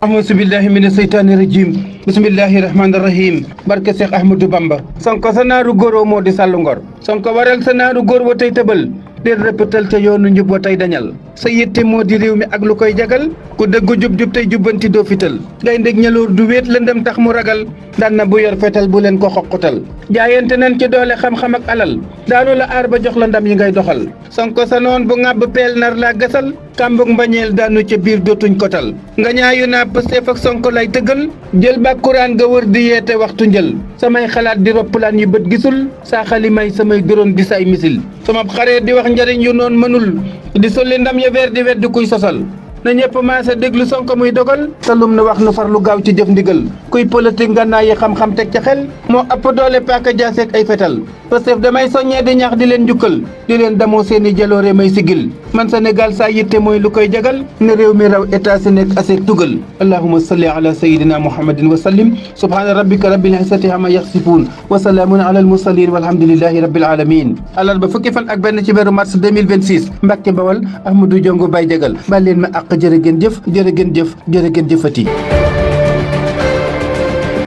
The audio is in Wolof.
auzu billahi mina seytaani rajim bismillahi rahmaani rahim barke Cheikh Ahmadou Bamba Sonko sa naaru góor moo di sàllu ngor Sonko waral sa naaru góor wa tey tëbal leen rëppatal ca yoonu njub wa tey dañal sa yitte moo di réew mi ak lu koy jagal ku dëggu jub-jub tey jubbanti doo fital ngay ndég ñaloor du wéet lëndëm tax mu ragal daan na bu yor fetal bu leen ko xoqutal jaayante nañ ci doole xam-xam ak alal daanu la aar ba jox la ndam yi ngay doxal Sonko sa noon bu ŋàbb peel nar laa gasal kàmbug mbañeel daanu ca biir dootuñ kotal nga ñaayu naa Pastef ak Sonko lay tëggal jël ba kuraan nga wër di yeete waxtu njël samay xalaat di roppalaan yu bët gisul saa xali may samay doroon di say misil sama xareet di wax njariñ yu noon mënul di solli ndam ya weer di wedd kuy sosal na ñëpp maasa déglu Sonko muy dogal salum na wax nu farlu gaaw ci jëf ndigal kuy politique nga naa yi xam-xam teg ca xel moo ëpp doole paaka jaaseek ay fetal Pastef damay soññee di ñaax di leen njukkal di leen damoo seeni jaloore may sigil man Sénégal saa yitte mooy lu koy jagal ne réew mi raw état si nekk aseeg tugal allahumma salli ala sayidina muhammadin wa sallim subhaana rabbika rabbil izzati amma yasifuun wa salaamun ala al mursalin walhamdulillahi rabbil alamin alarba fukki fan ak benn ci weeru mars 2026 Mbàkke Bawal Ahmadou Diongo Baye Jagal ba leen ma àq jërë ngeen jëf jërë ngeen jëf jërë ngeen jëfati